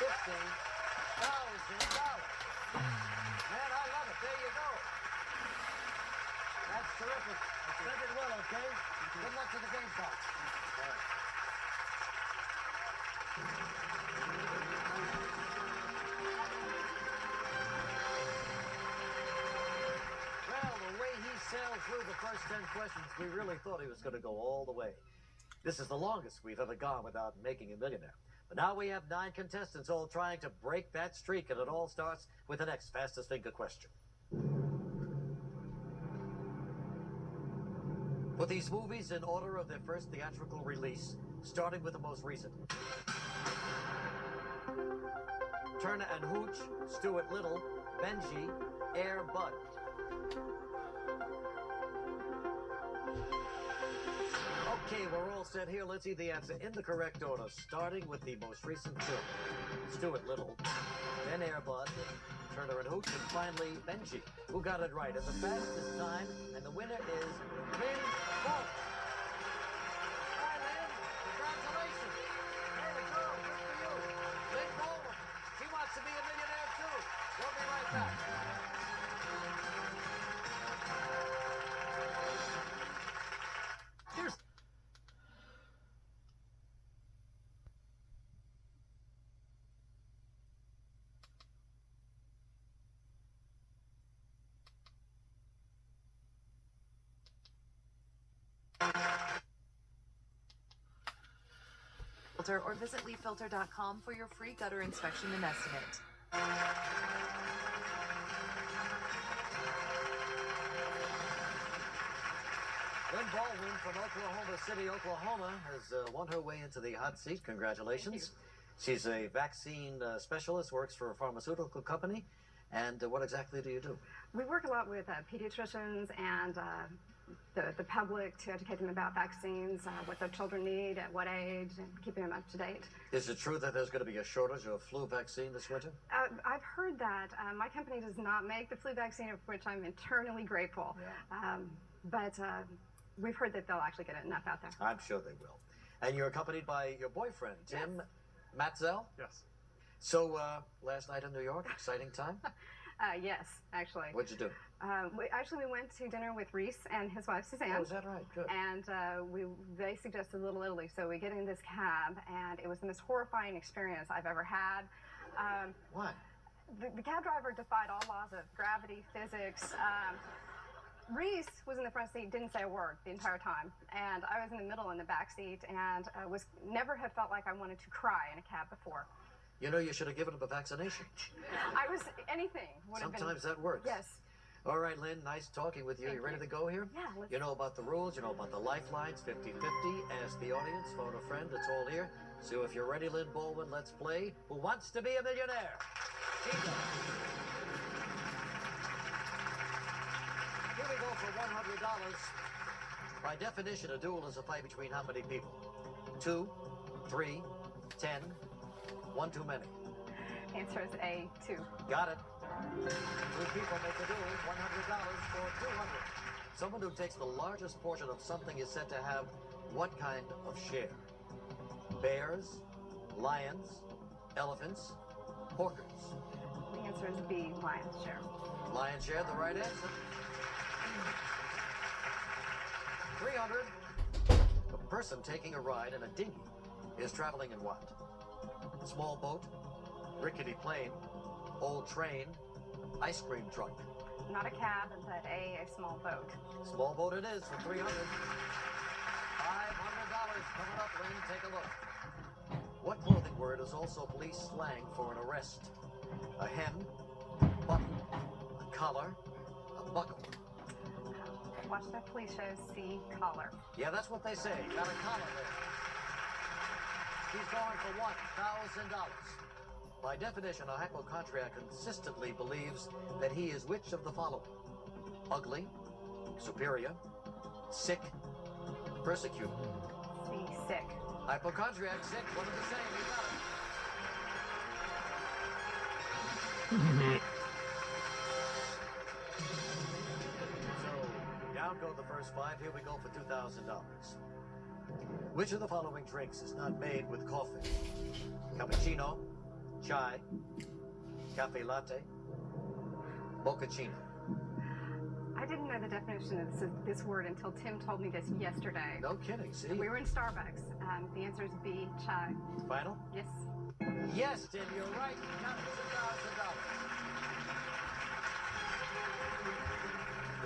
Man, I love it. There you go. That's terrific. Spend it well, okay? Good luck to the game box. Well, the way he sailed through the first 10 questions, we really thought he was going to go all the way. This is the longest we've ever gone without making a millionaire. But now we have 9 contestants all trying to break that streak, and it all starts with the next fastest finger question. Put these movies in order of their first theatrical release, starting with the most recent. Turner and Hooch, Stuart Little, Benji, Air Bud. Okay, we're all set here. Let's see the answer in the correct order, starting with the most recent film. Stuart Little, then Air Bud, Turner and Hooch, and finally Benji, who got it right. And the fastest time, and the winner is Lyn Balwin. Hi, Lyn. Congratulations. There you go. Good for you. Lyn Balwin. She wants to be a millionaire, too. We'll be right back. Here's... Or visit leakfilter.com for your free gutter inspection and estimate. Lyn Balwin from Oklahoma City, Oklahoma, has won her way into the hot seat. Congratulations. She's a vaccine specialist, works for a pharmaceutical company. And what exactly do you do? We work a lot with pediatricians and the public to educate them about vaccines, what their children need, at what age, and keeping them up to date. Is it true that there's going to be a shortage of flu vaccine this winter? I've heard that. My company does not make the flu vaccine, of which I'm eternally grateful. Yeah. But we've heard that they'll actually get enough out there. I'm sure they will. And you're accompanied by your boyfriend, Tim Matzel? Yes. So, last night in New York, exciting time? Yes, actually. What'd you do? We went to dinner with Reece and his wife, Suzanne. Oh, is that right? Good. And they suggested Little Italy, so we get in this cab, and it was the most horrifying experience I've ever had. Why? The cab driver defied all laws of gravity, physics. Reece was in the front seat, didn't say a word the entire time, and I was in the middle in the back seat, and never have felt like I wanted to cry in a cab before. You know, you should have given him a vaccination. Anything would have been. Sometimes that works. Yes. All right, Lyn, nice talking with you. You ready to go here? Yeah. You know about the rules, you know about the lifelines, 50-50. Ask the audience, phone a friend, it's all here. So if you're ready, Lyn Balwin, let's play Who Wants to Be a Millionaire? Here we go for $100. By definition, a duel is a fight between how many people? 2, 3, 10, one too many. Answer is A, 2. Got it. 2 people make the duel, $100 for 200. Someone who takes the largest portion of something is said to have what kind of share? Bears, lions, elephants, porkers. The answer is B, lion's share. Lion's share, the right answer. 300. A person taking a ride in a dinghy is traveling in what? Small boat, rickety plane, old train, ice cream truck. Not a cab, but a small boat. Small boat it is for 300. $500 coming up, Lyn. Take a look. What clothing word is also police slang for an arrest? A hem, button, a collar, a buckle. Watch the police shows, see collar. Yeah, that's what they say. Got a collar there. He's going for $1,000. By definition, a hypochondriac consistently believes that he is which of the following? Ugly, superior, sick, persecuted. C, sick. Hypochondriac, sick, one of the same. You got it. So, down go the first 5. Here we go for $2,000. Which of the following drinks is not made with coffee? Cappuccino, chai, cafe latte, mochaccino. I didn't know the definition of this word until Tim told me this yesterday. No kidding, see? We were in Starbucks. The answer is B, chai. Final? Yes. Yes, Tim, you're right. You got $2,000.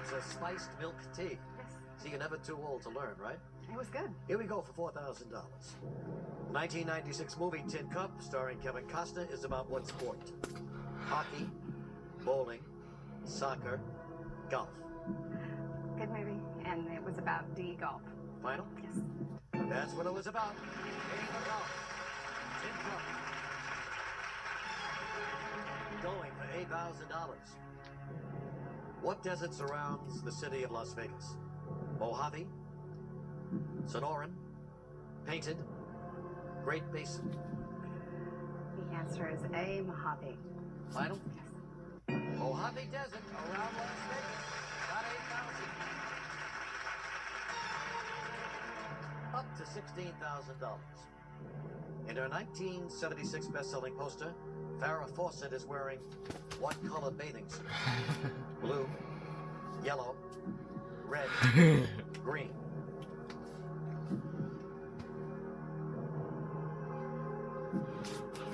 It's a spiced milk tea. Yes. See, you're never too old to learn, right? It was good. Here we go for $4,000. 1996 movie Tin Cup, starring Kevin Costner, is about what sport? Hockey, bowling, soccer, golf. Good movie. And it was about D, golf. Final? Yes. That's what it was about. Game of golf. Tin Cup. Going for $8,000. What desert surrounds the city of Las Vegas? Mojave, Sonoran, Painted, Great Basin. The answer is A, Mojave. Final? Yes. Mojave Desert around Las Vegas. Got $8,000. Up to $16,000. In her 1976 best-selling poster, Farrah Fawcett is wearing what color bathing suit? Blue, yellow, red, green.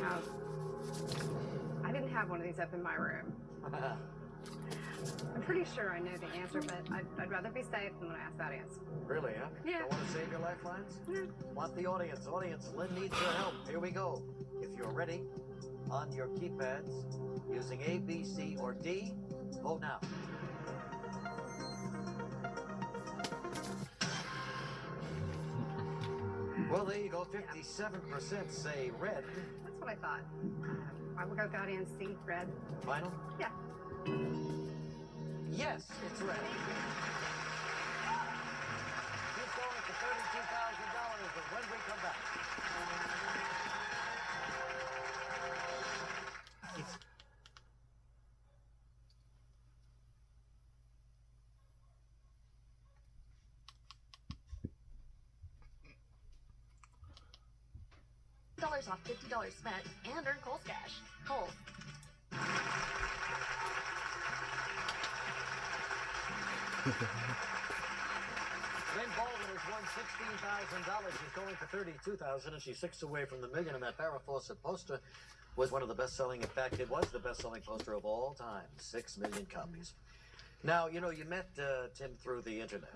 Now, I didn't have one of these up in my room. I'm pretty sure I know the answer, but I'd rather be safe than when I ask that answer. Really, huh? Yeah. Don't want to save your lifelines? No. Want the audience. Audience, Lyn needs your help. Here we go. If you're ready, on your keypads, using A, B, C, or D, vote now. Well, there you go. 57% say red. That's what I thought. I will go with audience C, red. Final? Yeah. Yes, it's red. Keep going for $32,000 when we come back. It's $50 off $50 spent and earn Kohl's cash. Kohl's. Lyn Balwin has won $16,000. She's going for $32,000, and she's 6 away from the million. And that Farrah Fawcett poster was one of the best-selling. In fact, it was the best-selling poster of all time. 6 million copies. Now, you know, you met Tim through the internet.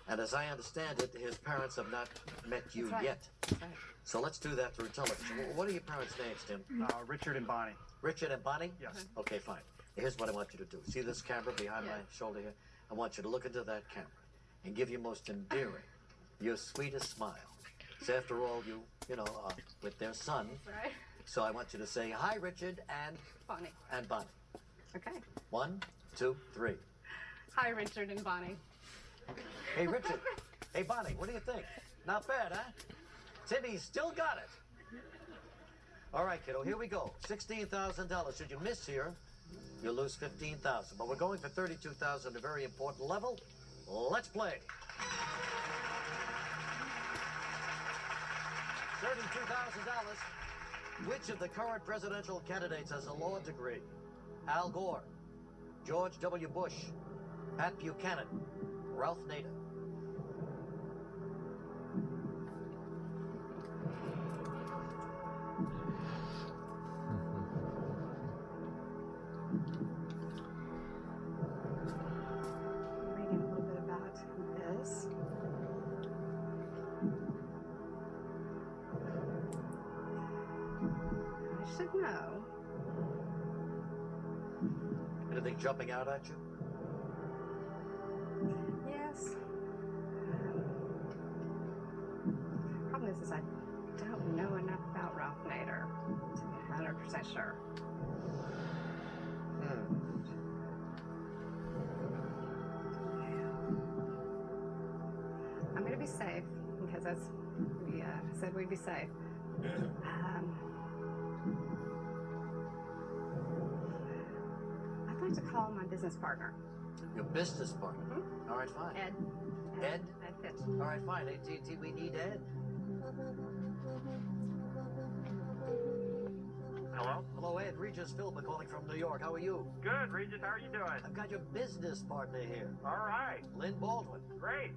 And as I understand it, his parents have not met you That's right. yet. That's right. So let's do that through television. What are your parents' names, Tim? Richard and Bonnie. Richard and Bonnie? Yes. Okay, fine. Here's what I want you to do. See this camera behind my shoulder here? I want you to look into that camera and give your most endearing, your sweetest smile. So after all, you know, with their son. Right. So I want you to say, hi, Richard and Bonnie. Bonnie. Okay. 1, 2, 3. Hi, Richard and Bonnie. Hey, Richard. Hey, Bonnie, what do you think? Not bad, huh? Timmy's still got it. All right, kiddo, here we go. $16,000. Should you miss here, you'll lose $15,000. But we're going for $32,000, a very important level. Let's play. $32,000. Which of the current presidential candidates has a law degree? Al Gore, George W. Bush, Pat Buchanan, Ralph Nader. Reading a little bit about this. I should know. Anything jumping out at you? Yes. Problem is I don't know enough about Ralph Nader to be 100% sure. I'm going to be safe because that's we said we'd be safe. I'd like to call my business partner. Your business partner. All right, fine. Ed. Ed? Ed Fitch. All right, fine. AT&T, we need Ed. Hello? Hello, Ed. Regis Philbin calling from New York. How are you? Good, Regis. How are you doing? I've got your business partner here, All right. Lyn Balwin. Great.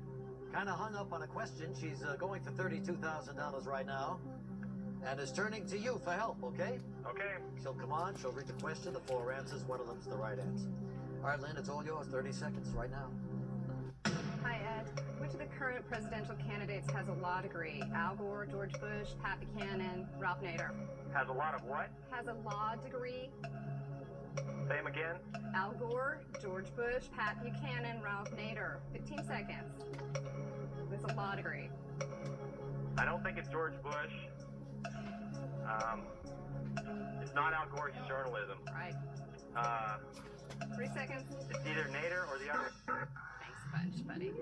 Kind of hung up on a question. She's going for $32,000 right now and is turning to you for help, okay? Okay. She'll come on, she'll read the question, the 4 answers, one of them's the right answer. All right, Lyn, it's all yours. 30 seconds right now. Hi, Ed. Which of the current presidential candidates has a law degree? Al Gore, George Bush, Pat Buchanan, Ralph Nader. Has a lot of what? Has a law degree? Say him again. Al Gore, George Bush, Pat Buchanan, Ralph Nader. 15 seconds. With a law degree. I don't think it's George Bush. It's not Al Gore. He's journalism. Right. 3 seconds. It's either Nader or the other. Thanks a bunch, buddy.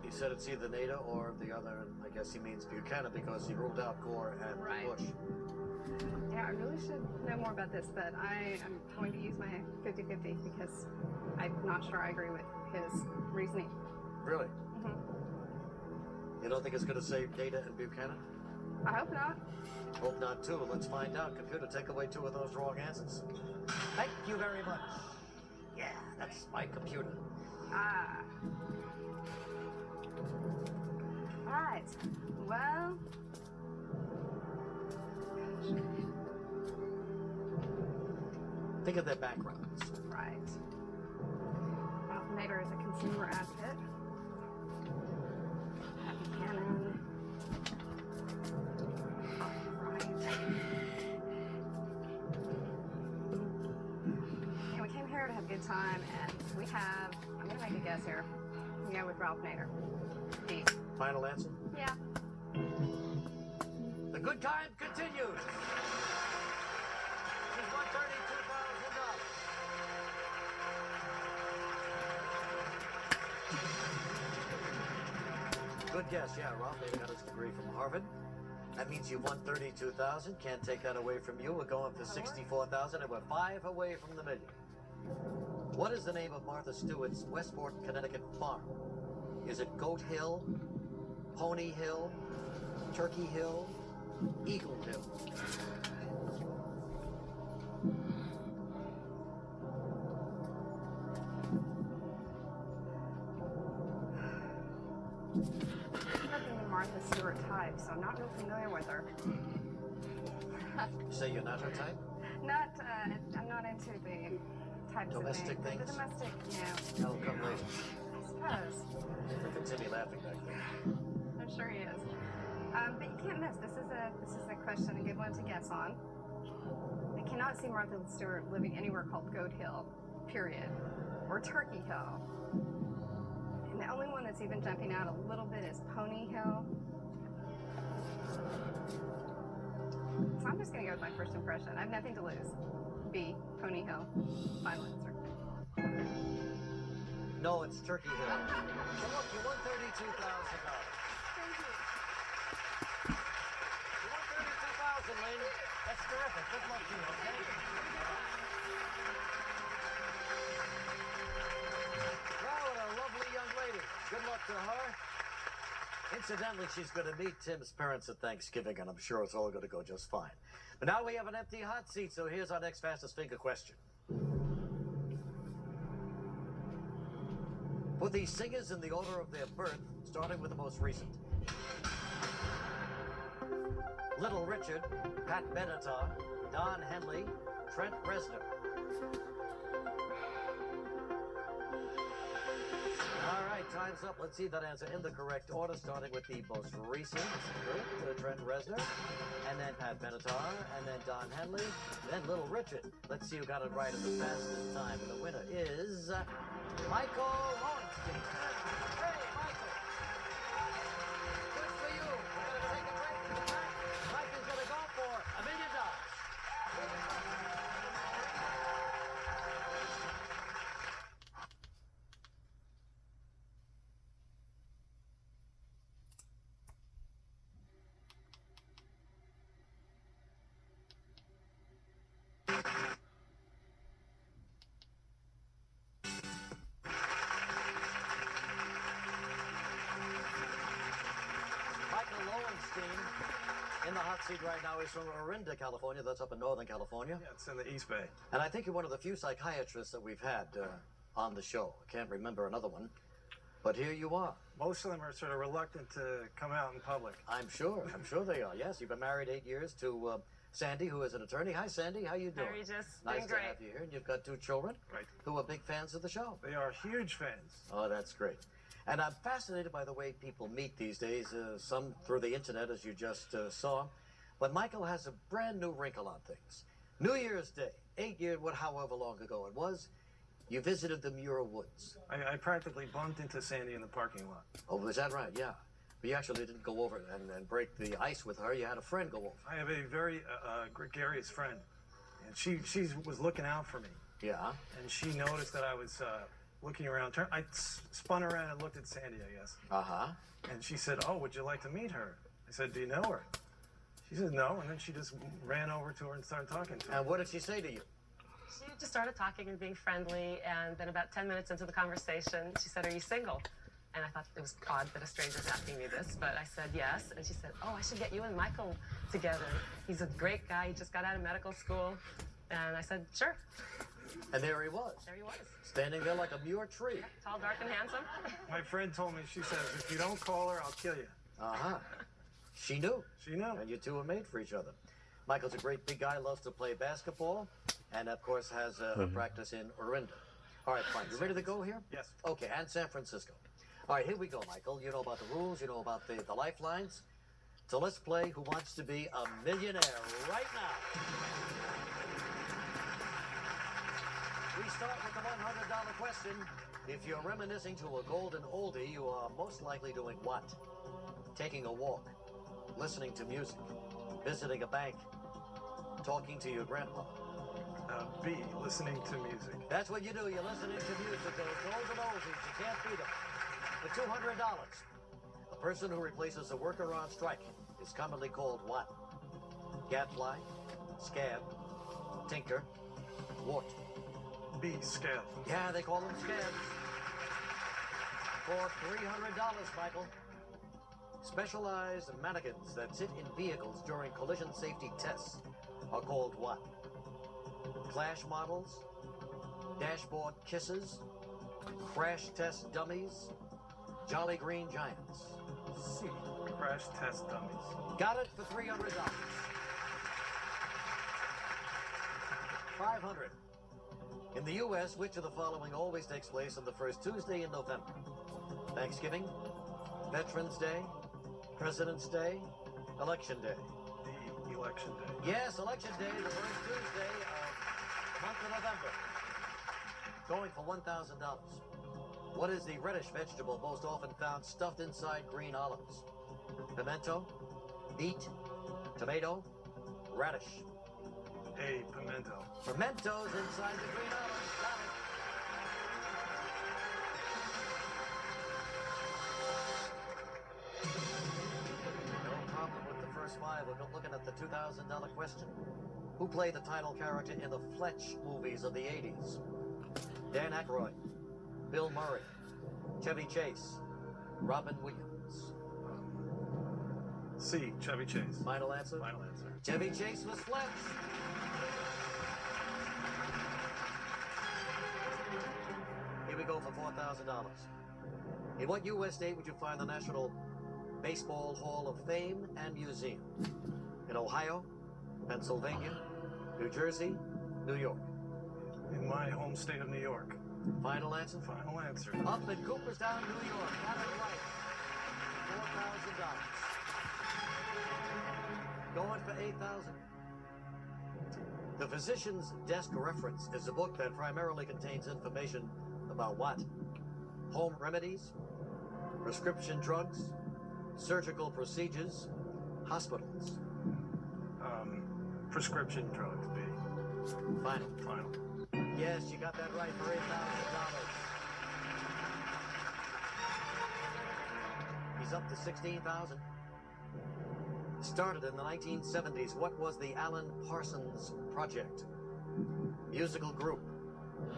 He said it's either Nader or the other, and I guess he means Buchanan because he ruled out Gore and Right. Bush. Yeah, I really should know more about this, but I am going to use my 50-50 because I'm not sure I agree with his reasoning. Really? Mm-hmm. You don't think it's going to save Nader and Buchanan? I hope not. Hope not, too. Let's find out. Computer, take away 2 of those wrong answers. Thank you very much. Yeah, that's my computer. Ah. All right. Well. Think of their backgrounds. Right. Ralph Nader is a consumer advocate. Pat Buchanan. Right. And we came here to have a good time, and we have, I'm going to make a guess here. Yeah, with Ralph Nader. D. Final answer? Yeah. The good time continues. She's won $32,000. Good guess, yeah. Ralph Nader got his degree from Harvard. That means you won $32,000. Can't take that away from you. We're going for $64,000, and we're 5 away from the million. What is the name of Martha Stewart's Westport, Connecticut farm? Is it Goat Hill, Pony Hill, Turkey Hill, Eagle Hill? Nothing in Martha Stewart type, so I'm not real familiar with her. You say you're not her type? I'm not into the types Domestic of things? The domestic, That'll come later. I suppose. Look at Timmy laughing back there. I'm sure he is. But you can't miss. This is a question, a good one to guess on. I cannot see Martha Stewart living anywhere called Goat Hill, period, or Turkey Hill. And the only one that's even jumping out a little bit is Pony Hill. So I'm just going to go with my first impression. I have nothing to lose. B, Pony Hill. Final answer. No, it's Turkey Hill. So look, you won $32,000. Thank you. You won $32,000, Lyn. That's terrific. Good luck to you, okay? Wow, what a lovely young lady. Good luck to her. Incidentally, she's going to meet Tim's parents at Thanksgiving, and I'm sure it's all going to go just fine. But now we have an empty hot seat, so here's our next fastest finger question. Put these singers in the order of their birth, starting with the most recent. Little Richard, Pat Benatar, Don Henley, Trent Reznor. All right, time's up. Let's see that answer in the correct order, starting with the most recent group, Trent Reznor, and then Pat Benatar, and then Don Henley, then Little Richard. Let's see who got it right at the fastest time. And the winner is Michael Lowenstein. Hey, Michael. Good for you. We're going to take a break from the back. Mike is going to go for $1 million. the hot seat right now is from Orinda, California. That's up in Northern California. Yeah, it's in the East Bay. And I think you're one of the few psychiatrists that we've had on the show. I can't remember another one. But here you are. Most of them are sort of reluctant to come out in public. I'm sure they are. Yes, you've been married 8 years to Sandy, who is an attorney. Hi, Sandy. How you doing? How are you, Just? Nice Doing to great. have you here. And you've got 2 children Right. who are big fans of the show. They are huge fans. Oh, that's great. And I'm fascinated by the way people meet these days, some through the internet, as you just saw. But Michael has a brand new wrinkle on things. New Year's Day, 8 years, however long ago it was, you visited the Muir Woods. I practically bumped into Sandy in the parking lot. Oh, was that right? Yeah. But you actually didn't go over and break the ice with her. You had a friend go over. I have a very gregarious friend, and she was looking out for me. Yeah. And she noticed that I was looking around. I spun around and looked at Sandy, I guess. Uh-huh. And she said, "Oh, would you like to meet her?" I said, "Do you know her?" She said, "No," and then she just ran over to her and started talking to her. And what did she say to you? She just started talking and being friendly, and then about 10 minutes into the conversation, she said, "Are you single?" And I thought it was odd that a stranger's asking me this, but I said yes. And she said, "Oh, I should get you and Michael together. He's a great guy. He just got out of medical school." And I said, "Sure." And there he was. There he was. Standing there like a Muir tree. Tall, dark, and handsome. My friend told me, she says, "If you don't call her, I'll kill you." Uh-huh. She knew. She knew. And you two are made for each other. Michael's a great big guy, loves to play basketball, and of course has a practice in Orinda. All right, fine. You ready to go here? Yes. Okay, and San Francisco. All right, here we go, Michael. You know about the rules, you know about the lifelines. So let's play Who Wants to Be a Millionaire right now. We start with the $100 question. If you're reminiscing to a golden oldie, you are most likely doing what? Taking a walk, listening to music, visiting a bank, talking to your grandpa. B, listening to music. That's what you do. You're listening to music. Those golden oldies, you can't beat them. For $200, a person who replaces a worker on strike is commonly called what? Gadfly, scab, tinker, wart. B, scab. Yeah, they call them scabs. For $300, Michael. Specialized mannequins that sit in vehicles during collision safety tests are called what? Clash models, dashboard kisses, crash test dummies, Jolly Green Giants. C, crash test dummies. Got it for $300. $500. In the U.S., which of the following always takes place on the first Tuesday in November? Thanksgiving, Veterans Day, President's Day, Election Day. D, election day. Yes, Election Day, the first Tuesday of month of November. Going for $1,000. What is the reddish vegetable most often found stuffed inside green olives? Pimento, beet, tomato, radish. A, pimento. Pimentos inside the green olives. Got it. No problem with the first 5. We're looking at the $2,000 question. Who played the title character in the Fletch movies of the 80s? Dan Aykroyd, Bill Murray, Chevy Chase, Robin Williams. C, Chevy Chase. Final answer? Final answer. Chevy Chase was Fletch. Here we go for $4,000. In what U.S. state would you find the National Baseball Hall of Fame and Museum? In Ohio, Pennsylvania, New Jersey, New York. In my home state of New York. Final answer? Final answer. Up in Cooperstown, New York. Got it right. $4,000. Going for $8,000. The Physician's Desk Reference is a book that primarily contains information about what? Home remedies, prescription drugs, surgical procedures, hospitals. Prescription drugs, B. Final. Final. Yes, you got that right for $8,000. He's up to $16,000. Started in the 1970s. What was the Alan Parsons Project? Musical group.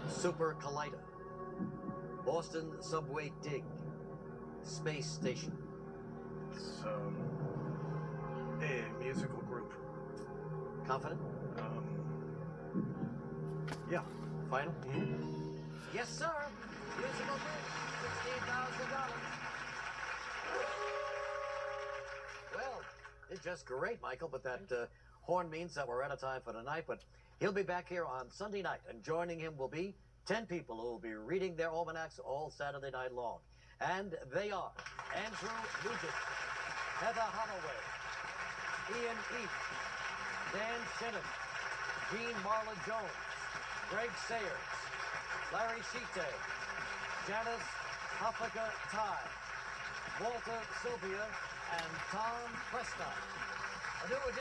Super Collider. Boston Subway Dig. Space Station. So, A, musical group. Confident? Yeah. Final? Yes, sir. Musical group, $16,000. Well, it's just great, Michael, but that horn means that we're out of time for tonight, but he'll be back here on Sunday night, and joining him will be 10 people who will be reading their almanacs all Saturday night long. And they are Andrew Nugent, Heather Holloway, Ian East, Dan Shinnon, Jean Marla Jones, Greg Sayers, Larry Sheete, Janice Hoffaker Ty, Walter Sylvia, and Tom Prescott. A new edition